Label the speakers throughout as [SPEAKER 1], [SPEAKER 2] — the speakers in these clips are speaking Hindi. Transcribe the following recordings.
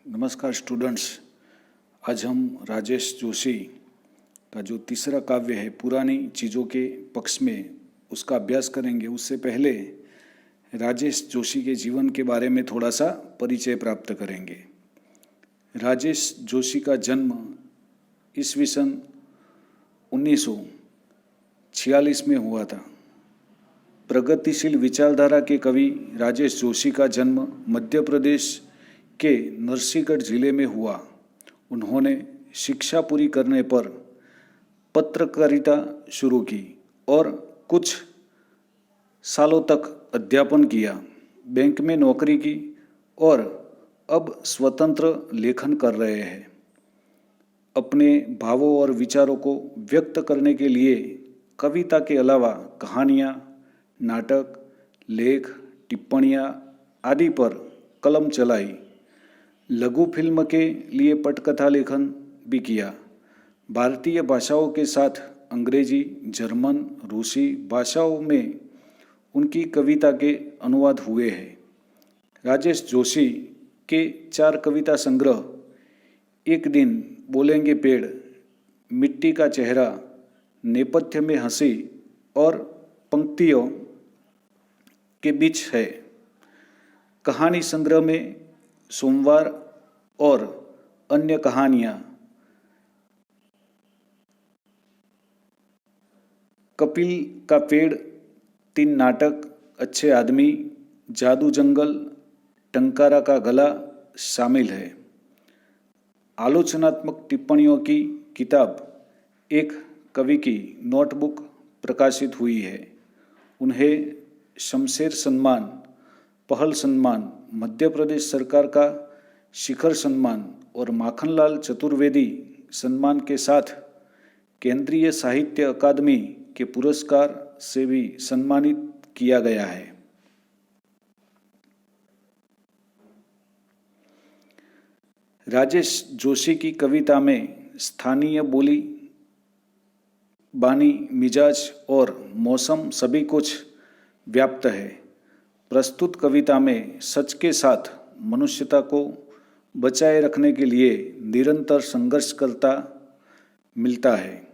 [SPEAKER 1] नमस्कार स्टूडेंट्स। आज हम राजेश जोशी का जो तीसरा काव्य है पुरानी चीज़ों के पक्ष में उसका अभ्यास करेंगे। उससे पहले राजेश जोशी के जीवन के बारे में थोड़ा सा परिचय प्राप्त करेंगे। राजेश जोशी का जन्म ईस्वी सन 1946 में हुआ था। प्रगतिशील विचारधारा के कवि राजेश जोशी का जन्म मध्य प्रदेश के नरसिंहगढ़ जिले में हुआ। उन्होंने शिक्षा पूरी करने पर पत्रकारिता शुरू की और कुछ सालों तक अध्यापन किया, बैंक में नौकरी की और अब स्वतंत्र लेखन कर रहे हैं। अपने भावों और विचारों को व्यक्त करने के लिए कविता के अलावा कहानियाँ, नाटक, लेख, टिप्पणियाँ आदि पर कलम चलाई। लघु फिल्म के लिए पटकथा लेखन भी किया। भारतीय भाषाओं के साथ अंग्रेजी, जर्मन, रूसी भाषाओं में उनकी कविता के अनुवाद हुए हैं। राजेश जोशी के 4 कविता संग्रह एक दिन बोलेंगे पेड़, मिट्टी का चेहरा, नेपथ्य में हंसी और पंक्तियों के बीच है। कहानी संग्रह में सोमवार और अन्य कहानियाँ, कपिल का पेड़, 3 नाटक, अच्छे आदमी, जादू जंगल, टंकारा का गला शामिल है। आलोचनात्मक टिप्पणियों की किताब एक कवि की नोटबुक प्रकाशित हुई है। उन्हें शमशेर सम्मान, पहल सम्मान, मध्य प्रदेश सरकार का शिखर सम्मान और माखनलाल चतुर्वेदी सम्मान के साथ केंद्रीय साहित्य अकादमी के पुरस्कार से भी सम्मानित किया गया है। राजेश जोशी की कविता में स्थानीय बोली, बानी, मिजाज और मौसम सभी कुछ व्याप्त है। प्रस्तुत कविता में सच के साथ मनुष्यता को बचाए रखने के लिए निरंतर संघर्ष करता मिलता है।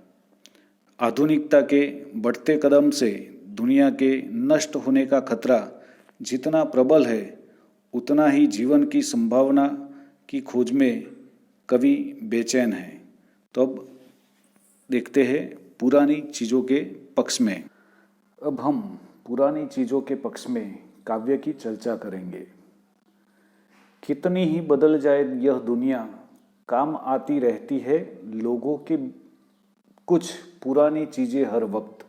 [SPEAKER 1] आधुनिकता के बढ़ते कदम से दुनिया के नष्ट होने का खतरा जितना प्रबल है, उतना ही जीवन की संभावना की खोज में कवि बेचैन है। तो अब देखते हैं पुरानी चीज़ों के पक्ष में। अब हम पुरानी चीज़ों के पक्ष में काव्य की चर्चा करेंगे। कितनी ही बदल जाए यह दुनिया, काम आती रहती है लोगों के कुछ पुरानी चीज़ें हर वक्त।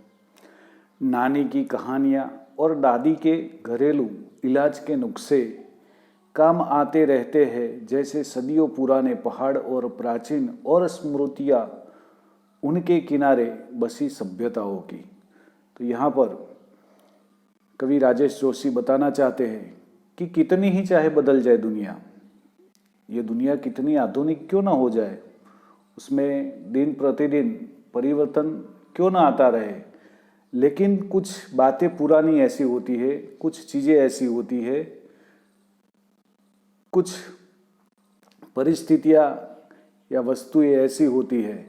[SPEAKER 1] नानी की कहानियाँ और दादी के घरेलू इलाज के नुस्खे काम आते रहते हैं, जैसे सदियों पुराने पहाड़ और प्राचीन और स्मृतियाँ उनके किनारे बसी सभ्यताओं की। तो यहाँ पर कवि राजेश जोशी बताना चाहते हैं कि कितनी ही चाहे बदल जाए दुनिया, ये दुनिया कितनी आधुनिक क्यों ना हो जाए, उसमें दिन प्रतिदिन परिवर्तन क्यों ना आता रहे, लेकिन कुछ बातें पुरानी ऐसी होती है, कुछ चीज़ें ऐसी होती है, कुछ परिस्थितियाँ या वस्तुएं ऐसी होती है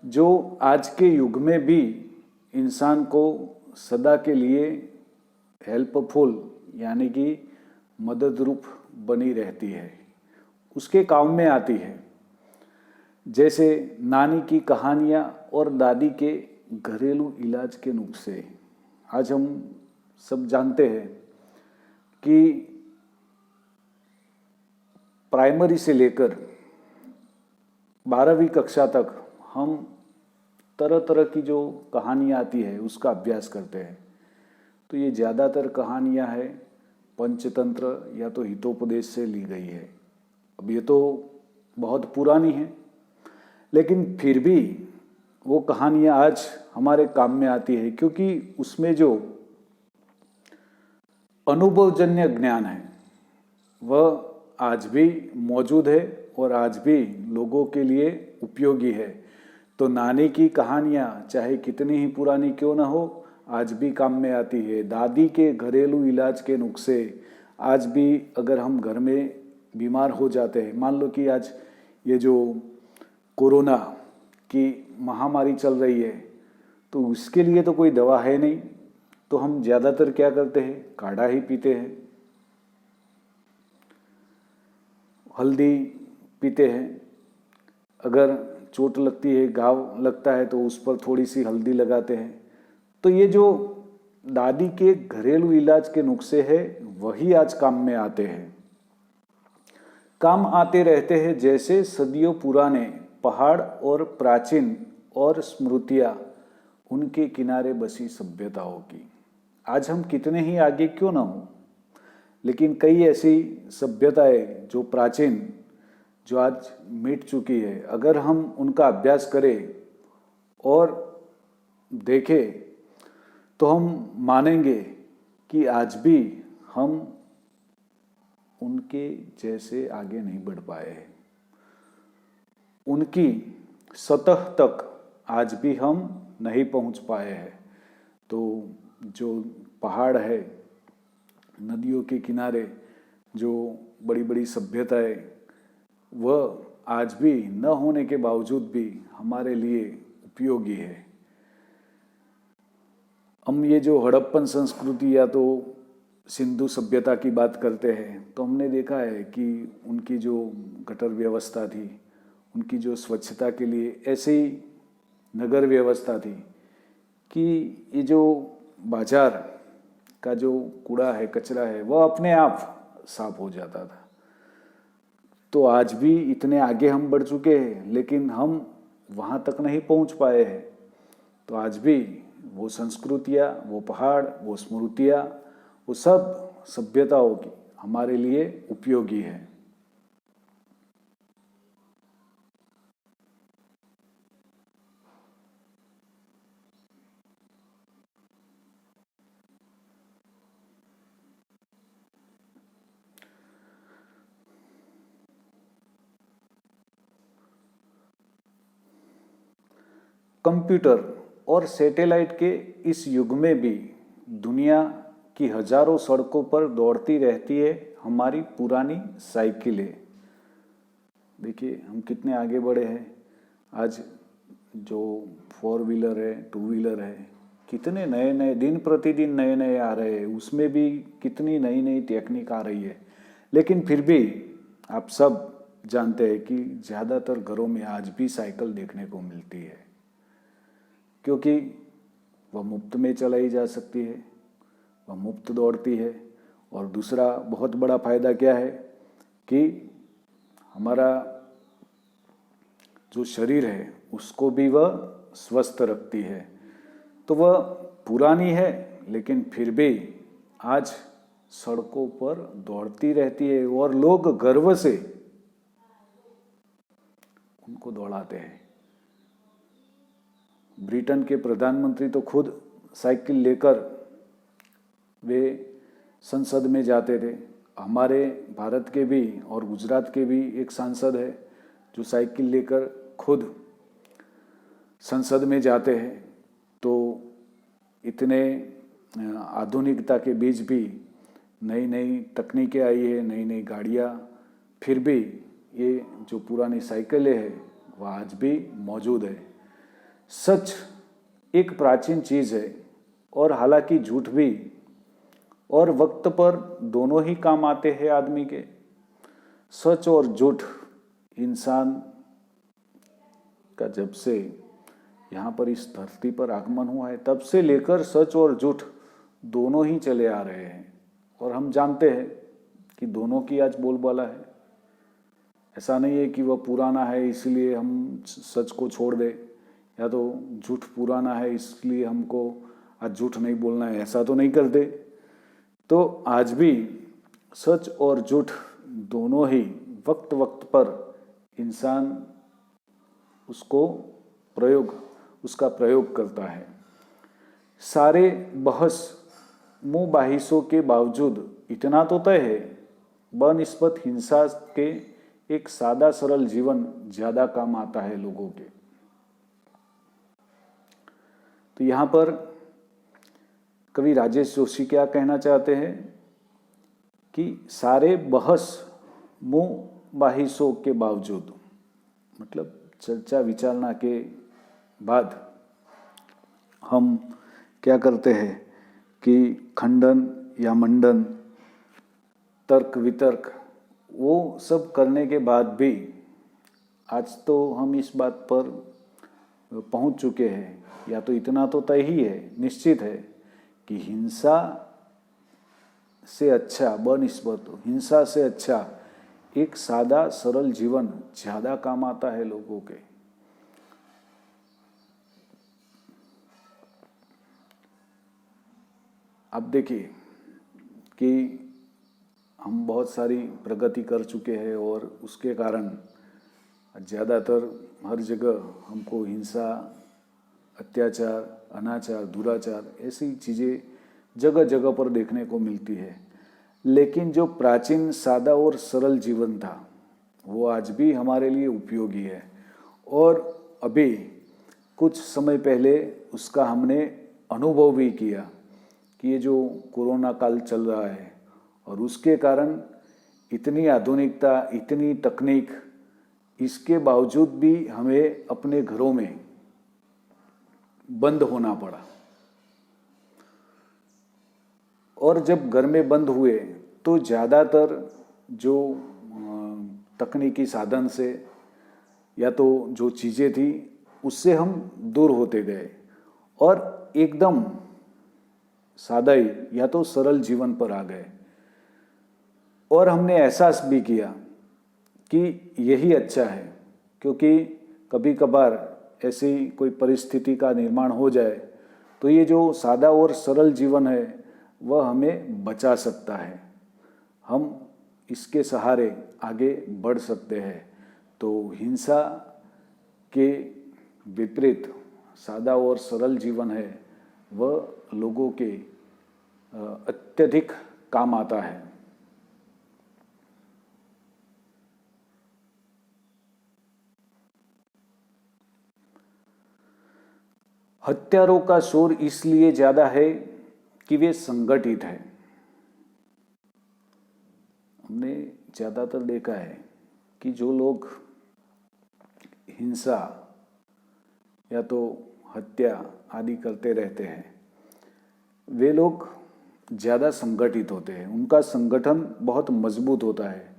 [SPEAKER 1] जो आज के युग में भी इंसान को सदा के लिए हेल्पफुल यानी कि मदद रूप बनी रहती है, उसके काम में आती है। जैसे नानी की कहानियाँ और दादी के घरेलू इलाज के नुस्खे। आज हम सब जानते हैं कि प्राइमरी से लेकर 12वीं कक्षा तक हम तरह तरह की जो कहानियाँ आती है उसका अभ्यास करते हैं। तो ये ज़्यादातर कहानियाँ हैं पंचतंत्र या तो हितोपदेश से ली गई है। अब ये तो बहुत पुरानी है, लेकिन फिर भी वो कहानियाँ आज हमारे काम में आती है, क्योंकि उसमें जो अनुभवजन्य ज्ञान है वह आज भी मौजूद है और आज भी लोगों के लिए उपयोगी है। तो नानी की कहानियाँ चाहे कितनी ही पुरानी क्यों ना हो, आज भी काम में आती है। दादी के घरेलू इलाज के नुस्खे आज भी अगर हम घर में बीमार हो जाते हैं। मान लो कि आज ये जो कोरोना की महामारी चल रही है, तो उसके लिए तो कोई दवा है नहीं, तो हम ज़्यादातर क्या करते हैं, काढ़ा ही पीते हैं, हल्दी पीते हैं। अगर चोट लगती है, घाव लगता है, तो उस पर थोड़ी सी हल्दी लगाते हैं। तो ये जो दादी के घरेलू इलाज के नुस्खे हैं, वही आज काम में आते हैं, काम आते रहते हैं, जैसे सदियों पुराने पहाड़ और प्राचीन और स्मृतियाँ उनके किनारे बसी सभ्यताओं की। आज हम कितने ही आगे क्यों ना हो, लेकिन कई ऐसी सभ्यताएं जो प्राचीन, जो आज मिट चुकी है, अगर हम उनका अभ्यास करें और देखें, तो हम मानेंगे कि आज भी हम उनके जैसे आगे नहीं बढ़ पाए हैं। उनकी सतह तक आज भी हम नहीं पहुंच पाए हैं। तो जो पहाड़ है, नदियों के किनारे जो बड़ी बड़ी सभ्यताएं, वह आज भी न होने के बावजूद भी हमारे लिए उपयोगी है। हम ये जो हड़प्पन संस्कृति या तो सिंधु सभ्यता की बात करते हैं, तो हमने देखा है कि उनकी जो गटर व्यवस्था थी, उनकी जो स्वच्छता के लिए ऐसी नगर व्यवस्था थी कि ये जो बाजार का जो कूड़ा है, कचरा है, वह अपने आप साफ हो जाता था। तो आज भी इतने आगे हम बढ़ चुके हैं, लेकिन हम वहाँ तक नहीं पहुँच पाए हैं। तो आज भी वो संस्कृतियाँ, वो पहाड़, वो स्मृतियाँ, वो सब सभ्यताओं की हमारे लिए उपयोगी है। कंप्यूटर और सैटेलाइट के इस युग में भी दुनिया की हजारों सड़कों पर दौड़ती रहती है हमारी पुरानी साइकिलें। देखिए हम कितने आगे बढ़े हैं। आज जो 4 व्हीलर है, 2 व्हीलर है, कितने नए नए दिन प्रतिदिन नए नए आ रहे हैं, उसमें भी कितनी नई नई टेक्निक आ रही है। लेकिन फिर भी आप सब जानते हैं कि ज़्यादातर घरों में आज भी साइकिल देखने को मिलती है, क्योंकि वह मुफ्त में चलाई जा सकती है, वह मुफ्त दौड़ती है। और दूसरा बहुत बड़ा फायदा क्या है कि हमारा जो शरीर है उसको भी वह स्वस्थ रखती है। तो वह पुरानी है, लेकिन फिर भी आज सड़कों पर दौड़ती रहती है और लोग गर्व से उनको दौड़ाते हैं। ब्रिटेन के प्रधानमंत्री तो खुद साइकिल लेकर वे संसद में जाते थे। हमारे भारत के भी और गुजरात के भी एक सांसद है जो साइकिल लेकर खुद संसद में जाते हैं। तो इतने आधुनिकता के बीच भी नई नई तकनीकें आई है, नई नई गाड़ियाँ, फिर भी ये जो पुरानी साइकिलें हैं वह आज भी मौजूद है। सच एक प्राचीन चीज़ है, और हालांकि झूठ भी, और वक्त पर दोनों ही काम आते हैं आदमी के। सच और झूठ इंसान का जब से यहाँ पर इस धरती पर आगमन हुआ है, तब से लेकर सच और झूठ दोनों ही चले आ रहे हैं। और हम जानते हैं कि दोनों की आज बोलबाला है। ऐसा नहीं है कि वह पुराना है इसलिए हम सच को छोड़ दें, या तो झूठ पुराना है इसलिए हमको आज झूठ नहीं बोलना है, ऐसा तो नहीं करते। तो आज भी सच और झूठ दोनों ही वक्त वक्त पर इंसान उसका प्रयोग करता है। सारे बहस मुँह बाहिसों के बावजूद इतना तो तय है, बनिस्बत हिंसा के एक सादा सरल जीवन ज़्यादा काम आता है लोगों के। तो यहाँ पर कवि राजेश जोशी क्या कहना चाहते हैं कि सारे बहस मुँह बाहिसों के बावजूद, मतलब चर्चा विचारणा के बाद हम क्या करते हैं कि खंडन या मंडन, तर्क वितर्क, वो सब करने के बाद भी आज तो हम इस बात पर पहुंच चुके हैं, या तो इतना तो तय ही है, निश्चित है कि हिंसा से अच्छा, बनिस्बत हिंसा से अच्छा एक सादा सरल जीवन ज़्यादा काम आता है लोगों के। अब देखिए कि हम बहुत सारी प्रगति कर चुके हैं और उसके कारण ज़्यादातर हर जगह हमको हिंसा, अत्याचार, अनाचार, दुराचार ऐसी चीज़ें जगह जगह पर देखने को मिलती है। लेकिन जो प्राचीन सादा और सरल जीवन था वो आज भी हमारे लिए उपयोगी है, और अभी कुछ समय पहले उसका हमने अनुभव भी किया कि ये जो कोरोना काल चल रहा है और उसके कारण इतनी आधुनिकता, इतनी तकनीक, इसके बावजूद भी हमें अपने घरों में बंद होना पड़ा। और जब घर में बंद हुए तो ज़्यादातर जो तकनीकी साधन से या तो जो चीज़ें थी उससे हम दूर होते गए और एकदम सादाई या तो सरल जीवन पर आ गए। और हमने एहसास भी किया कि यही अच्छा है, क्योंकि कभी कभार ऐसी कोई परिस्थिति का निर्माण हो जाए तो ये जो सादा और सरल जीवन है वह हमें बचा सकता है, हम इसके सहारे आगे बढ़ सकते हैं। तो हिंसा के विपरीत सादा और सरल जीवन है वह लोगों के अत्यधिक काम आता है। हत्यारों का शोर इसलिए ज़्यादा है कि वे संगठित है। हमने ज़्यादातर देखा है कि जो लोग हिंसा या तो हत्या आदि करते रहते हैं वे लोग ज़्यादा संगठित होते हैं, उनका संगठन बहुत मजबूत होता है,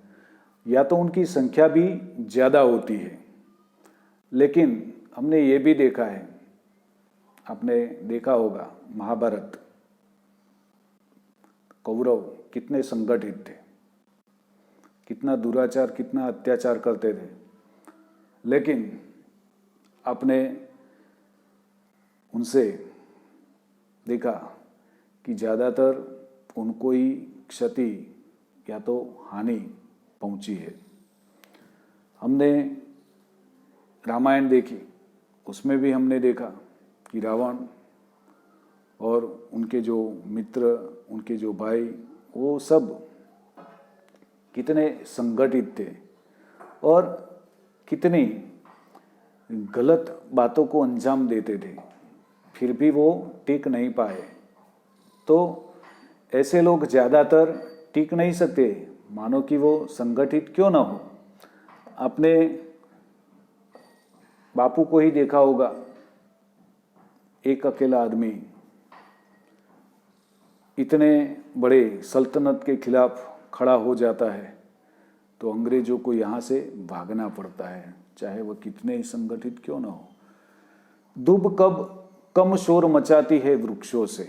[SPEAKER 1] या तो उनकी संख्या भी ज़्यादा होती है। लेकिन हमने ये भी देखा है, आपने देखा होगा महाभारत, कौरव कितने संगठित थे, कितना दुराचार, कितना अत्याचार करते थे, लेकिन आपने उनसे देखा कि ज़्यादातर उनको ही क्षति या तो हानि पहुंची है। हमने रामायण देखी, उसमें भी हमने देखा कि रावण और उनके जो मित्र, उनके जो भाई, वो सब कितने संगठित थे और कितनी गलत बातों को अंजाम देते थे, फिर भी वो टिक नहीं पाए। तो ऐसे लोग ज़्यादातर टिक नहीं सकते, मानो कि वो संगठित क्यों ना हो। आपने बापू को ही देखा होगा, एक अकेला आदमी इतने बड़े सल्तनत के खिलाफ खड़ा हो जाता है तो अंग्रेजों को यहाँ से भागना पड़ता है, चाहे वह कितने ही संगठित क्यों ना हो। दुब कब कम शोर मचाती है वृक्षों से।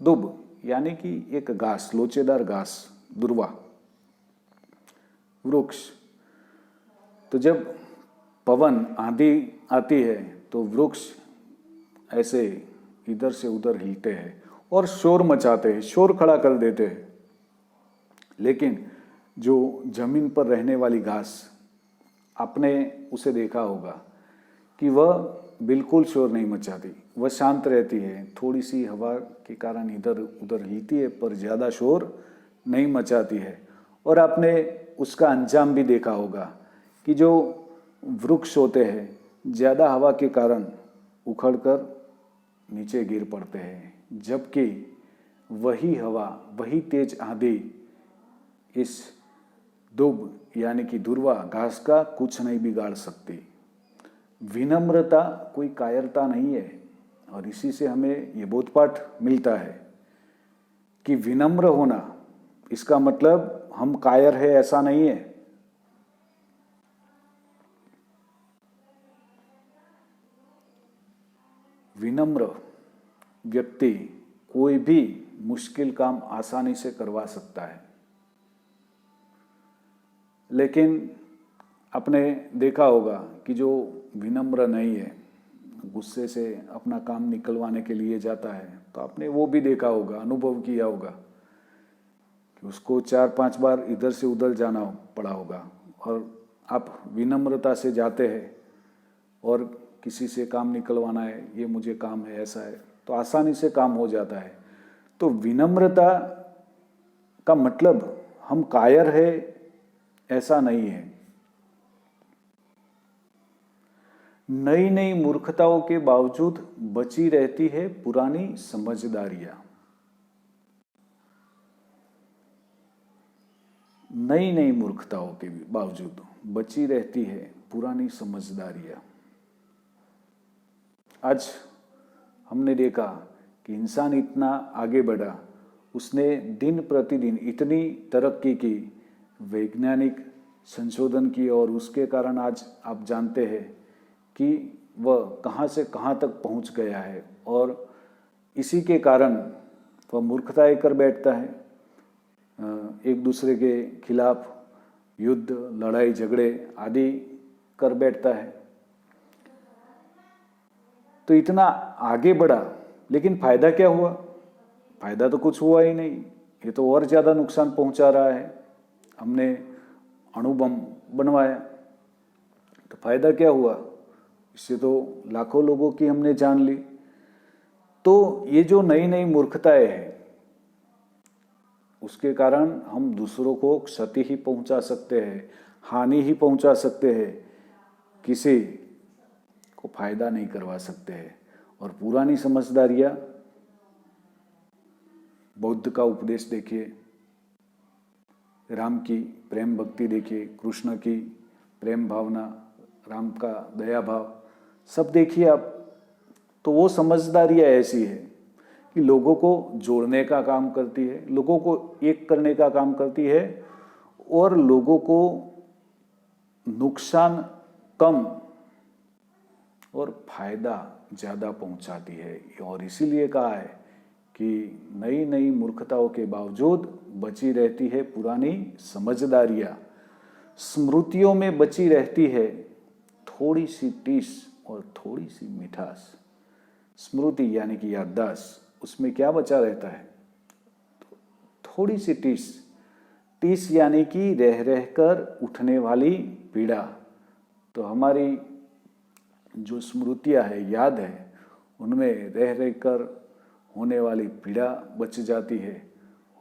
[SPEAKER 1] दुब यानी कि एक घास, लोचेदार घास, दुर्वा वृक्ष। तो जब पवन, आंधी आती है तो वृक्ष ऐसे इधर से उधर हिलते हैं और शोर मचाते हैं, शोर खड़ा कर देते हैं। लेकिन जो जमीन पर रहने वाली घास, आपने उसे देखा होगा कि वह बिल्कुल शोर नहीं मचाती, वह शांत रहती है, थोड़ी सी हवा के कारण इधर उधर हिलती है पर ज़्यादा शोर नहीं मचाती है। और आपने उसका अंजाम भी देखा होगा कि जो वृक्ष होते हैं ज़्यादा हवा के कारण उखड़कर नीचे गिर पड़ते हैं, जबकि वही हवा, वही तेज आंधी इस दुब यानी कि दुर्वा घास का कुछ नहीं बिगाड़ सकती। विनम्रता कोई कायरता नहीं है, और इसी से हमें ये बोधपाठ मिलता है कि विनम्र होना, इसका मतलब हम कायर है ऐसा नहीं है। विनम्र व्यक्ति कोई भी मुश्किल काम आसानी से करवा सकता है। लेकिन आपने देखा होगा कि जो विनम्र नहीं है, गुस्से से अपना काम निकलवाने के लिए जाता है, तो आपने वो भी देखा होगा, अनुभव किया होगा कि उसको 4-5 बार इधर से उधर जाना पड़ा होगा। और आप विनम्रता से जाते हैं और किसी से काम निकलवाना है, ये मुझे काम है, ऐसा है, तो आसानी से काम हो जाता है। तो विनम्रता का मतलब हम कायर है ऐसा नहीं है। नई नई मूर्खताओं के बावजूद बची रहती है पुरानी समझदारियां। नई नई मूर्खताओं के बावजूद बची रहती है पुरानी समझदारियां। आज हमने देखा कि इंसान इतना आगे बढ़ा, उसने दिन प्रतिदिन इतनी तरक्की की, वैज्ञानिक संशोधन की, और उसके कारण आज आप जानते हैं कि वह कहाँ से कहाँ तक पहुँच गया है। और इसी के कारण वह मूर्खताएं कर बैठता है, एक दूसरे के खिलाफ युद्ध, लड़ाई झगड़े आदि कर बैठता है। तो इतना आगे बढ़ा, लेकिन फायदा क्या हुआ? फायदा तो कुछ हुआ ही नहीं, ये तो और ज़्यादा नुकसान पहुंचा रहा है। हमने अणु बम बनवाया, तो फायदा क्या हुआ? इससे तो लाखों लोगों की हमने जान ली। तो ये जो नई नई मूर्खताएं हैं, उसके कारण हम दूसरों को क्षति ही पहुंचा सकते हैं, हानि ही पहुंचा सकते हैं, किसी को फायदा नहीं करवा सकते हैं। और पुरानी समझदारियां, बौद्ध का उपदेश देखिए, राम की प्रेम भक्ति देखिए, कृष्ण की प्रेम भावना, राम का दया भाव, सब देखिए आप, तो वो समझदारियां ऐसी है कि लोगों को जोड़ने का काम करती है, लोगों को एक करने का काम करती है, और लोगों को नुकसान कम और फायदा ज़्यादा पहुंचाती है। और इसीलिए कहा है कि नई नई मूर्खताओं के बावजूद बची रहती है पुरानी समझदारियां। स्मृतियों में बची रहती है थोड़ी सी टीस और थोड़ी सी मिठास। स्मृति यानी कि याददाश्त, उसमें क्या बचा रहता है? थोड़ी सी टीस। टीस यानी कि रह रहकर उठने वाली पीड़ा। तो हमारी जो स्मृतियां है, याद है, उनमें रह रहकर होने वाली पीड़ा बच जाती है,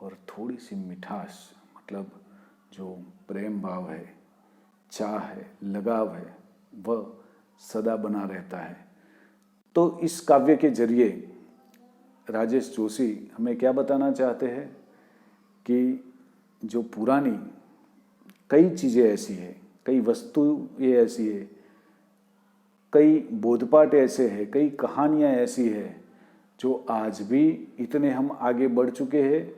[SPEAKER 1] और थोड़ी सी मिठास, मतलब जो प्रेम भाव है, चाह है, लगाव है, वह सदा बना रहता है। तो इस काव्य के जरिए राजेश जोशी हमें क्या बताना चाहते हैं कि जो पुरानी कई चीज़ें ऐसी है, कई वस्तुएं ऐसी है, कई बोधपाठ ऐसे हैं, कई कहानियाँ ऐसी है जो आज भी इतने हम आगे बढ़ चुके हैं,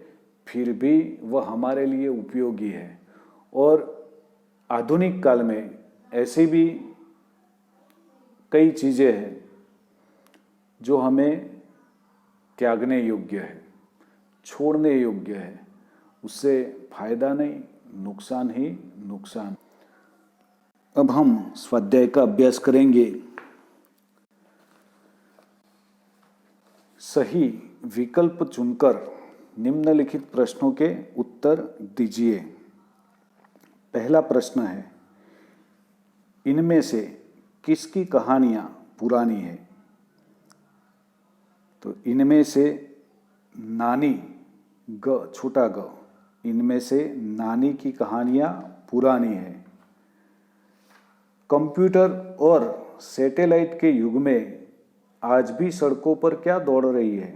[SPEAKER 1] फिर भी वह हमारे लिए उपयोगी है। और आधुनिक काल में ऐसी भी कई चीज़ें हैं जो हमें त्यागने योग्य है, छोड़ने योग्य है। उससे फायदा नहीं, नुकसान ही नुकसान। अब हम स्वाध्याय का अभ्यास करेंगे। सही विकल्प चुनकर निम्नलिखित प्रश्नों के उत्तर दीजिए। पहला प्रश्न है, इनमें से किसकी कहानियां पुरानी है? तो इनमें से नानी, ग छोटा ग, इनमें से नानी की कहानियां पुरानी है। कंप्यूटर और सैटेलाइट के युग में आज भी सड़कों पर क्या दौड़ रही है?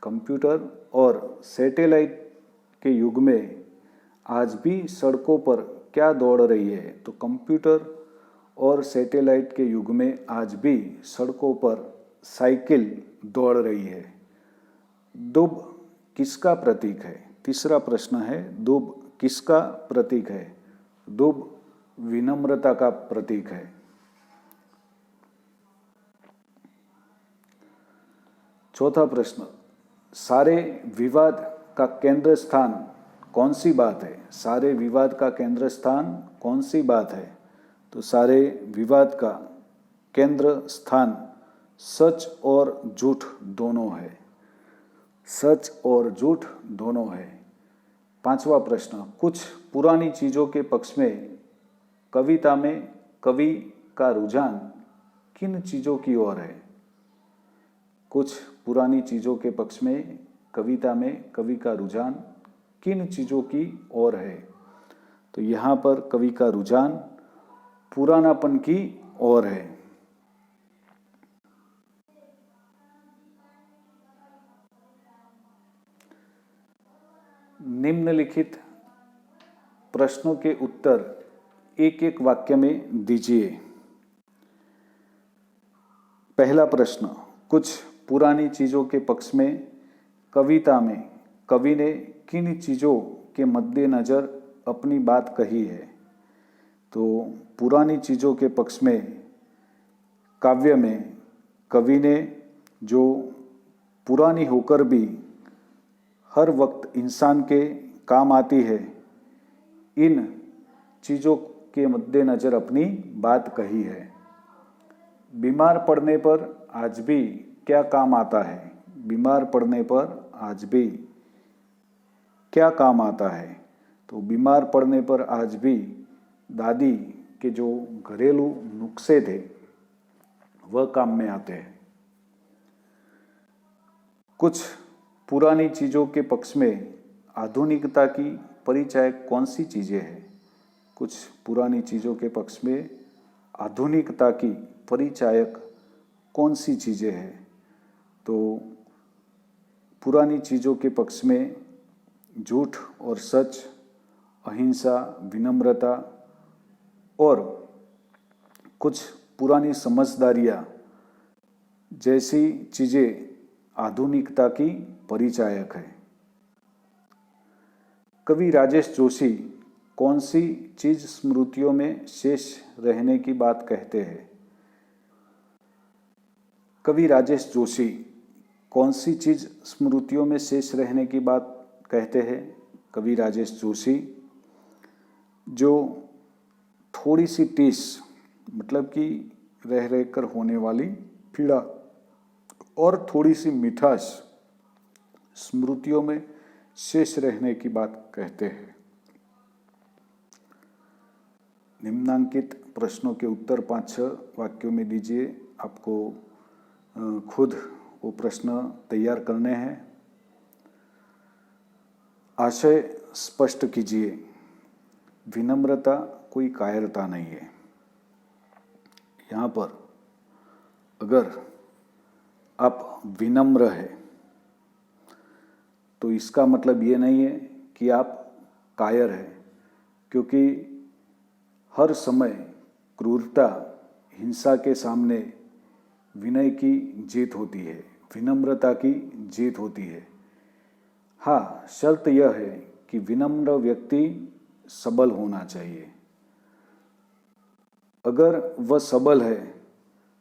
[SPEAKER 1] कंप्यूटर और सैटेलाइट के युग में आज भी सड़कों पर क्या दौड़ रही है? तो कंप्यूटर और सैटेलाइट के युग में आज भी सड़कों पर साइकिल दौड़ रही है। दुब किसका प्रतीक है? तीसरा प्रश्न है, दुब किसका प्रतीक है? दुब विनम्रता का प्रतीक है। चौथा प्रश्न, सारे विवाद का केंद्र स्थान कौन सी बात है? सारे विवाद का केंद्र स्थान कौन सी बात है? तो सारे विवाद का केंद्र स्थान सच और झूठ दोनों है। सच और झूठ दोनों है। पांचवा प्रश्न, कुछ पुरानी चीजों के पक्ष में कविता में कवि का रुझान किन चीजों की ओर है? कुछ पुरानी चीजों के पक्ष में कविता में कवि का रुझान किन चीजों की ओर है? तो यहाँ पर कवि का रुझान पुरानापन की ओर है। निम्नलिखित प्रश्नों के उत्तर एक एक वाक्य में दीजिए। पहला प्रश्न, कुछ पुरानी चीजों के पक्ष में कविता में कवि ने किन चीजों के मद्देनजर अपनी बात कही है? तो पुरानी चीजों के पक्ष में काव्य में कवि ने जो पुरानी होकर भी हर वक्त इंसान के काम आती है, इन चीजों के मद्देनजर अपनी बात कही है। बीमार पड़ने पर आज भी क्या काम आता है? बीमार पड़ने पर आज भी क्या काम आता है? तो बीमार पड़ने पर आज भी दादी के जो घरेलू नुस्खे थे वह काम में आते हैं। कुछ पुरानी चीजों के पक्ष में आधुनिकता की परिचायक कौन सी चीजें हैं? कुछ पुरानी चीजों के पक्ष में आधुनिकता की परिचायक कौन सी चीजें हैं? तो पुरानी चीजों के पक्ष में झूठ और सच, अहिंसा, विनम्रता और कुछ पुरानी समझदारियाँ जैसी चीजें आधुनिकता की परिचायक है। कवि राजेश जोशी कौन सी चीज स्मृतियों में शेष रहने की बात कहते हैं? कवि राजेश जोशी कौन सी चीज स्मृतियों में शेष रहने की बात कहते हैं? कवि राजेश जोशी जो थोड़ी सी टीस, मतलब कि रह रहकर होने वाली पीड़ा और थोड़ी सी मिठास स्मृतियों में शेष रहने की बात कहते हैं। निम्नांकित प्रश्नों के उत्तर 5-6 वाक्यों में दीजिए। आपको खुद वो प्रश्न तैयार करने हैं। आशय स्पष्ट कीजिए। विनम्रता कोई कायरता नहीं है। यहाँ पर अगर आप विनम्र है तो इसका मतलब ये नहीं है कि आप कायर है, क्योंकि हर समय क्रूरता, हिंसा के सामने विनय की जीत होती है, विनम्रता की जीत होती है। हाँ, शर्त यह है कि विनम्र व्यक्ति सबल होना चाहिए। अगर वह सबल है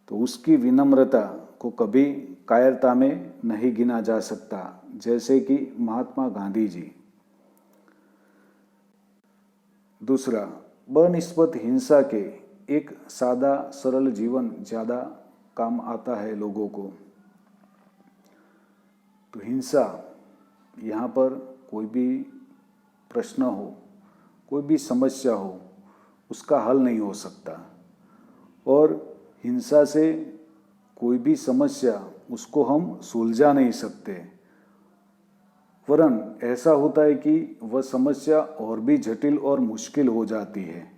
[SPEAKER 1] तो उसकी विनम्रता को कभी कायरता में नहीं गिना जा सकता, जैसे कि महात्मा गांधी जी। दूसरा, बनिस्बत हिंसा के एक सादा सरल जीवन ज़्यादा काम आता है लोगों को। तो हिंसा, यहाँ पर कोई भी प्रश्न हो, कोई भी समस्या हो, उसका हल नहीं हो सकता। और हिंसा से कोई भी समस्या, उसको हम सुलझा नहीं सकते, वरन ऐसा होता है कि वह समस्या और भी जटिल और मुश्किल हो जाती है।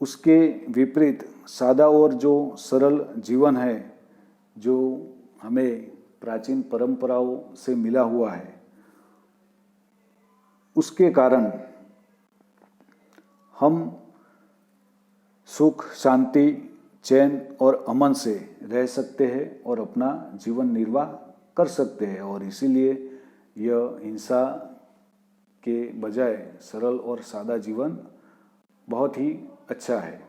[SPEAKER 1] उसके विपरीत सादा और जो सरल जीवन है, जो हमें प्राचीन परंपराओं से मिला हुआ है, उसके कारण हम सुख, शांति, चैन और अमन से रह सकते हैं और अपना जीवन निर्वाह कर सकते हैं। और इसीलिए यह हिंसा के बजाय सरल और सादा जीवन बहुत ही अच्छा है।